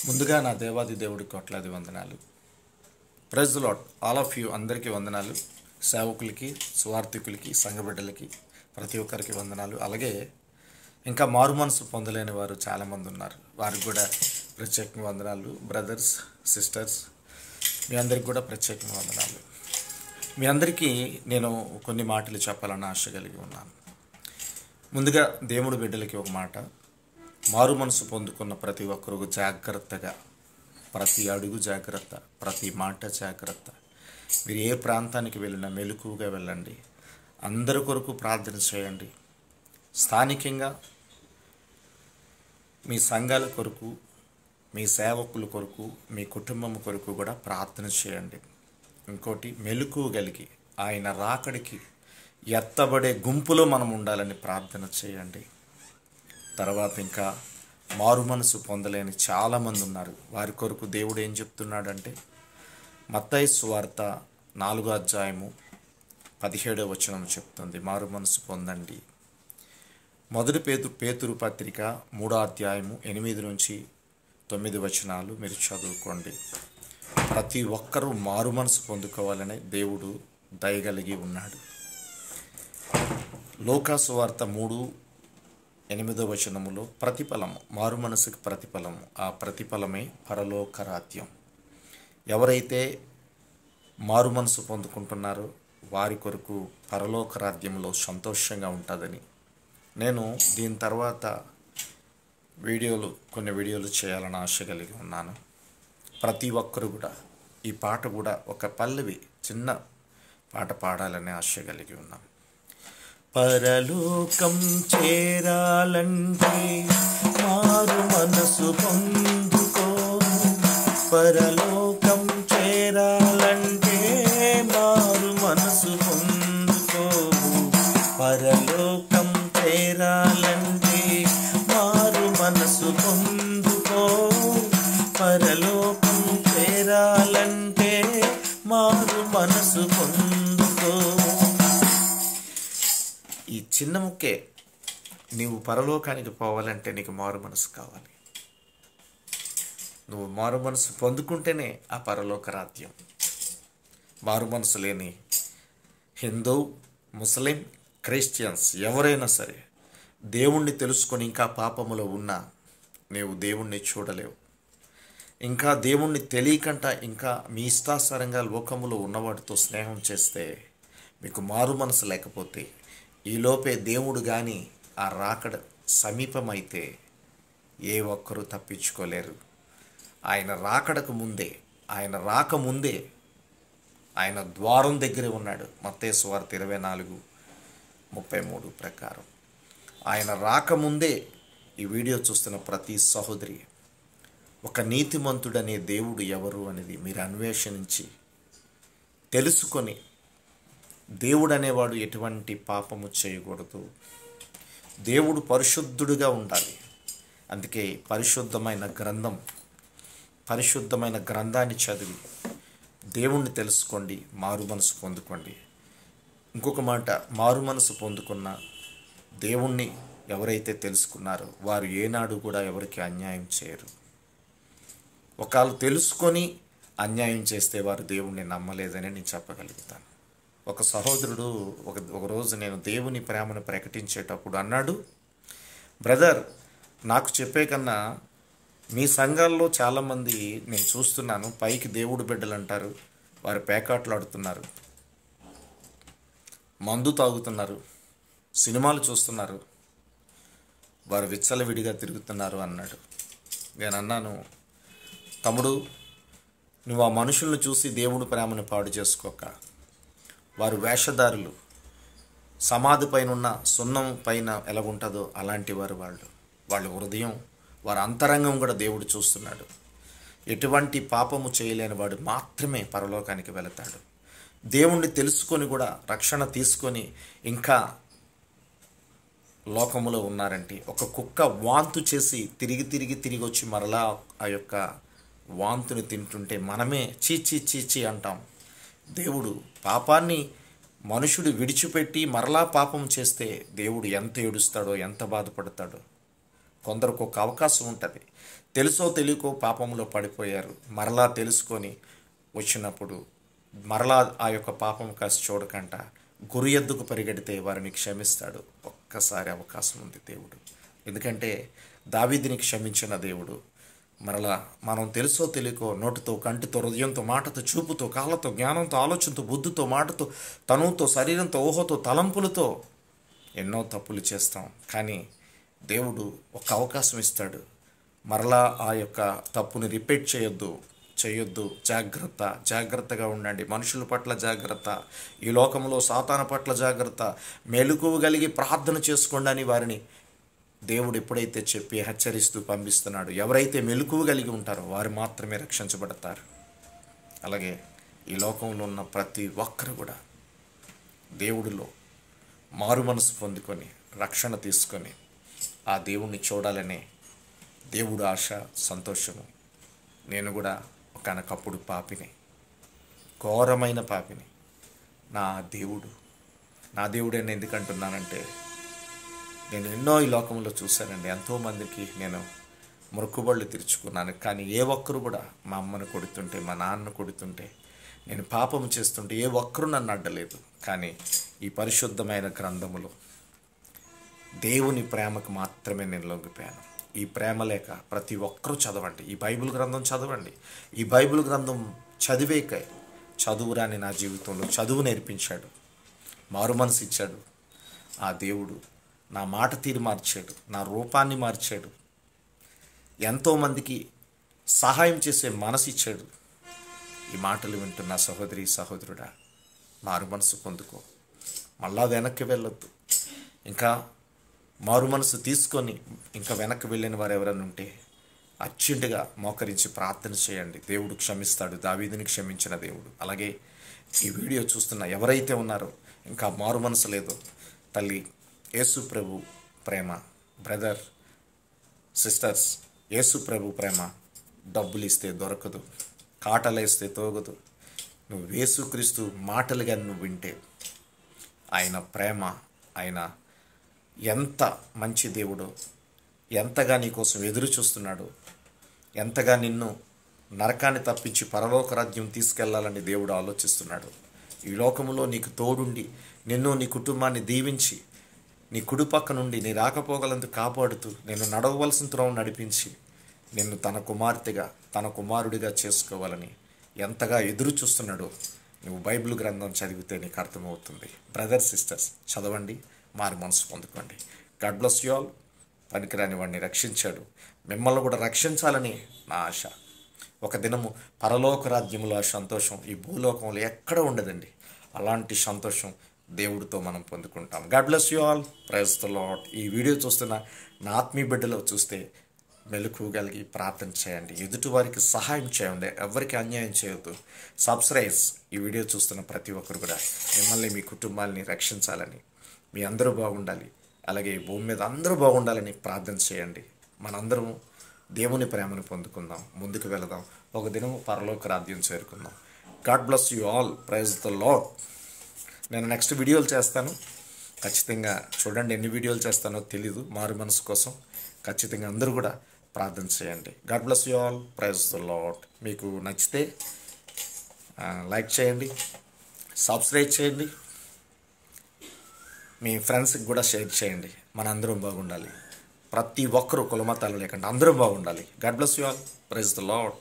ముందుగా నా దేవాది దేవుడికి కోట్లాది వందనాలు. Praise the lord. All of you అందరికీ వందనాలు. సేవకులకి, స్వార్థికులకి, సంఘబిడ్డలకి ప్రతి ఒక్కరికి వందనాలు. అలాగే ఇంకా మారు మనసు పొందలేని వారు చాలామంది ఉన్నారు, వారికి కూడా ప్రత్యేకంగా వందనాలు. బ్రదర్స్, సిస్టర్స్, మీ అందరికి కూడా ప్రత్యేకంగా వందనాలు. మీ అందరికీ నేను కొన్ని మాటలు చెప్పాలని ఆశ కలిగి ఉన్నాను. ముందుగా దేవుడి బిడ్డలకి ఒక మాట: మారు మనసు పొందుకున్న ప్రతి ఒక్కరు జాగ్రత్తగా, ప్రతి అడుగు జాగ్రత్త, ప్రతి మాట జాగ్రత్త. మీరు ఏ ప్రాంతానికి వెళ్ళినా మెలకువగా వెళ్ళండి. అందరి కొరకు ప్రార్థన చేయండి. స్థానికంగా మీ సంఘాల కొరకు, మీ సేవకుల కొరకు, మీ కుటుంబం కొరకు కూడా ప్రార్థన చేయండి. ఇంకోటి, మెలకువగలిగి ఆయన రాకడికి ఎత్తబడే గుంపులో మనం ఉండాలని ప్రార్థన చేయండి. తర్వాత ఇంకా మారు మనసు పొందలేని చాలామంది ఉన్నారు, వారి కొరకు దేవుడు ఏం చెప్తున్నాడంటే, మత్తయి సువార్త 4:17 చెప్తుంది, మారు మనసు పొందండి. మొదటి పేతురు పత్రిక 3:8-9 మీరు చదువుకోండి. ప్రతి ఒక్కరూ మారు మనసు పొందుకోవాలని దేవుడు దయగలిగి ఉన్నాడు. లూకా సువార్త 3:8 ప్రతిఫలము, మారు మనసుకి ప్రతిఫలము, ఆ ప్రతిఫలమే పరలోక రాజ్యం. ఎవరైతే మారు మనసు పొందుకుంటున్నారో వారి కొరకు పరలోక రాజ్యంలో సంతోషంగా ఉంటుందని నేను దీని తర్వాత కొన్ని వీడియోలు చేయాలని ఆశ కలిగి ఉన్నాను. ప్రతి ఒక్కరు కూడా ఈ పాట కూడా ఒక పల్లవి చిన్న పాట పాడాలని ఆశ కలిగి ఉన్నాను. పరలోకం చేరాలంటే మారు మనసు పొందుకో, పరలోకం చేరాలంటే మారు మనసు పొందుకో, పరలోకం చేరాలంటే మారు మనసు పొందుకో, పరలోకం చేరాలంటే మారు మనసు పొందుకో. ఈ చిన్న ముక్కే, నీవు పరలోకానికి పోవాలంటే నీకు మారు మనసు కావాలి. నువ్వు మారు మనసు పొందుకుంటేనే ఆ పరలోక రాజ్యం. మారు మనసు లేని హిందూ, ముస్లిం, క్రిస్టియన్స్ ఎవరైనా సరే దేవుణ్ణి తెలుసుకొని ఇంకా పాపములో ఉన్నా నీవు దేవుణ్ణి చూడలేవు. ఇంకా దేవుణ్ణి తెలియకుండా ఇంకా మీ ఇష్టానుసారంగా లోకములో ఉన్నవాడితో స్నేహం చేస్తే, మీకు మారు మనసు లేకపోతే, ఈలోపే దేవుడు కానీ ఆ రాకడ సమీపమైతే ఏ ఒక్కరూ తప్పించుకోలేరు. ఆయన రాకడకు ముందే, ఆయన రాకముందే ఆయన ద్వారం దగ్గరే ఉన్నాడు. మత్తయి సువార్త 24:33 ప్రకారం ఆయన రాకముందే ఈ వీడియో చూస్తున్న ప్రతి సహోదరి, ఒక నీతిమంతుడనే దేవుడు ఎవరు అనేది మీరు అన్వేషించి తెలుసుకొని, దేవుడు అనేవాడు ఎటువంటి పాపము చేయకూడదు, దేవుడు పరిశుద్ధుడుగా ఉండాలి. అందుకే పరిశుద్ధమైన గ్రంథాన్ని చదివి దేవుణ్ణి తెలుసుకోండి, మారు మనసు పొందుకోండి. ఇంకొక మాట, మారు మనసు పొందుకున్న దేవుణ్ణి ఎవరైతే తెలుసుకున్నారో వారు ఏనాడు కూడా ఎవరికి అన్యాయం చేయరు. ఒకవేళ తెలుసుకొని అన్యాయం చేస్తే వారు దేవుణ్ణి నమ్మలేదని నేను చెప్పగలుగుతాను. ఒక సహోదరుడు ఒకరోజు నేను దేవుని ప్రేమను ప్రకటించేటప్పుడు అన్నాడు, బ్రదర్, నాకు చెప్పే కన్నా మీ సంఘాల్లో చాలామంది నేను చూస్తున్నాను, పైకి దేవుడు బిడ్డలు అంటారు, వారు పేకాట్లాడుతున్నారు, మందు తాగుతున్నారు, సినిమాలు చూస్తున్నారు, వారు విచ్చలవిడిగా తిరుగుతున్నారు అన్నాడు. నేను అన్నాను, తమ్ముడు, నువ్వు ఆ మనుషులను చూసి దేవుడు ప్రేమను పాడు చేసుకోక. వారు వేషధారులు, సమాధి పైన ఉన్న సున్నం పైన ఎలాగుంటుందో అలాంటి వారు వాళ్ళ హృదయం, వారి అంతరంగం కూడా దేవుడు చూస్తున్నాడు. ఎటువంటి పాపము చేయలేని వాడు మాత్రమే పరలోకానికి వెళతాడు. దేవుణ్ణి తెలుసుకొని కూడా రక్షణ తీసుకొని ఇంకా లోకములో ఉన్నారంటే, ఒక కుక్క వాంతు చేసి తిరిగి వచ్చి మరలా ఆ యొక్క వాంతుని తింటుంటే మనమే చీచి అంటాం. దేవుడు పాపాన్ని మనుషుడు విడిచిపెట్టి మరలా పాపం చేస్తే దేవుడు ఎంత ఏడుస్తాడో, ఎంత బాధపడతాడో. కొందరికి ఒక అవకాశం ఉంటుంది. తెలుసో తెలియకో పాపంలో పడిపోయారు, మరలా తెలుసుకొని వచ్చినప్పుడు మరలా ఆ యొక్క పాపం కాసి చూడకంట గురి ఎద్దుకు పరిగెడితే వారిని క్షమిస్తాడు. ఒక్కసారి అవకాశం ఉంది దేవుడు. ఎందుకంటే దావీదుని క్షమించిన దేవుడు మరలా మనం తెలుసో తెలియకో నోటితో, కంటితో, హృదయంతో, మాటతో, చూపుతో, కాళ్ళతో, జ్ఞానంతో, ఆలోచనతో, బుద్ధితో, మాటతో, తనుతో, శరీరంతో, ఊహతో, తలంపులతో ఎన్నో తప్పులు చేస్తాం. కానీ దేవుడు ఒక అవకాశం ఇస్తాడు. మరలా ఆ యొక్క తప్పుని రిపీట్ చేయొద్దు. జాగ్రత్తగా ఉండండి. మనుషుల పట్ల జాగ్రత్త, ఈ లోకంలో సాతాను పట్ల జాగ్రత్త, మెలకువగలిగి ప్రార్థన చేసుకోండి అని వారిని దేవుడు ఎప్పుడైతే చెప్పి హెచ్చరిస్తూ పంపిస్తున్నాడు. ఎవరైతే మెలకువగలిగి ఉంటారో వారు మాత్రమే రక్షించబడతారు. అలాగే ఈ లోకంలో ఉన్న ప్రతి ఒక్కరు కూడా దేవుడిలో మారు మనసు పొందుకొని రక్షణ తీసుకొని ఆ దేవుణ్ణి చూడాలనే దేవుడు ఆశ, సంతోషము. నేను కూడా ఒకనొకప్పుడు పాపిని, ఘోరమైన పాపిని. నా దేవుడే ఎందుకంటున్నానంటే నేను ఎన్నో ఈ లోకంలో చూశానండి. ఎంతోమందికి నేను మొక్కుబళ్ళు తీర్చుకున్నాను. కానీ ఏ ఒక్కరు కూడా మా అమ్మను కొడుతుంటే, మా నాన్నను కొడుతుంటే, నేను పాపం చేస్తుంటే ఏ ఒక్కరు నన్ను అడ్డలేదు. కానీ ఈ పరిశుద్ధమైన గ్రంథములో దేవుని ప్రేమకు మాత్రమే నేను లొంగిపోయాను. ఈ ప్రేమ లేక ప్రతి ఒక్కరూ చదవండి, ఈ బైబిల్ గ్రంథం చదవండి. ఈ బైబిల్ గ్రంథం చదువురాని నా జీవితంలో చదువు నేర్పించాడు, మారు మనసు ఇచ్చాడు. ఆ దేవుడు నా మాట తీరు మార్చాడు, నా రూపాన్ని మార్చాడు, ఎంతోమందికి సహాయం చేసే మనసు ఇచ్చాడు. ఈ మాటలు వింటున్న సహోదరి, సహోదరుడా, మారు మనసు పొందుకో. మళ్ళా వెనక్కి వెళ్ళొద్దు. ఇంకా మారు మనసు తీసుకొని ఇంకా వెనక్కి వెళ్ళిన వారు ఎవరైనా ఉంటే అర్జెంటుగా మోకరించి ప్రార్థన చేయండి. దేవుడు క్షమిస్తాడు, దావీదుని క్షమించిన దేవుడు. అలాగే ఈ వీడియో చూస్తున్న ఎవరైతే ఉన్నారో ఇంకా మారు మనసు లేదో, తల్లి యేసు ప్రభు ప్రేమ, బ్రదర్, సిస్టర్స్, యేసు ప్రభు ప్రేమ డబ్బులు ఇస్తే దొరకదు, కాటలేస్తే తోగదు. నువ్వు యేసుక్రీస్తు మాటలుగా నువ్వు వింటే ఆయన ప్రేమ, ఆయన ఎంత మంచి దేవుడో, ఎంతగా నీ కోసం ఎదురు చూస్తున్నాడో, ఎంతగా నిన్ను నరకాన్ని తప్పించి పరలోక రాజ్యం తీసుకెళ్లాలని దేవుడు ఆలోచిస్తున్నాడు. ఈ లోకంలో నీకు తోడుండి నిన్ను, నీ కుటుంబాన్ని దీవించి, నీ కుడిపక్క నుండి నీ రాకపోగలందు కాపాడుతూ, నేను నడవవలసిన త్రోవ నడిపించి నిన్ను తన కుమార్తెగా, తన కుమారుడిగా చేసుకోవాలని ఎంతగా ఎదురు చూస్తున్నాడో నువ్వు బైబిల్ గ్రంథం చదివితే నీకు అర్థమవుతుంది. బ్రదర్స్, సిస్టర్స్, చదవండి, మారు మనసు పొందుకోండి. God bless you all. పనికిరాని వాడిని రక్షించాడు, మిమ్మల్ని కూడా రక్షించాలని నా ఆశ. ఒక దినము పరలోక రాజ్యంలో ఆ సంతోషం ఈ భూలోకంలో ఎక్కడ ఉండదండి. అలాంటి సంతోషం దేవుడితో మనం పొందుకుంటాం. God bless you all. Praise the Lord. ఈ వీడియో చూస్తున్న నా ఆత్మీయ బిడ్డలో చూస్తే మెలకువగలిగి ప్రార్థన చేయండి, ఎదుటి వారికి సహాయం చేయండి, ఎవరికి అన్యాయం చేయొద్దు. సబ్స్క్రైబ్. ఈ వీడియో చూస్తున్న ప్రతి ఒక్కరు కూడా మిమ్మల్ని, మీ కుటుంబాలని రక్షించాలని, మీ అందరూ బాగుండాలి, అలాగే భూమి మీద అందరూ బాగుండాలని ప్రార్థన చేయండి. మనందరం దేవుని ప్రేమను పొందుకుందాం, ముందుకు వెళదాం, ఒక దినం పరలోక రాజ్యం చేరుకుందాం. God bless you all. Praise the Lord. నేను నెక్స్ట్ వీడియోలు చేస్తాను, ఖచ్చితంగా చూడండి. ఎన్ని వీడియోలు చేస్తానో తెలీదు. మారు మనసు కోసం ఖచ్చితంగా అందరూ కూడా ప్రార్థన చేయండి. God bless you all. Praise the lord. మీకు నచ్చితే లైక్ చేయండి, సబ్స్క్రైబ్ చేయండి, మీ ఫ్రెండ్స్కి కూడా షేర్ చేయండి. మనందరం బాగుండాలి. ప్రతి ఒక్కరూ కులమతాలు లేకుండా అందరం బాగుండాలి. God bless you all. Praise the lord.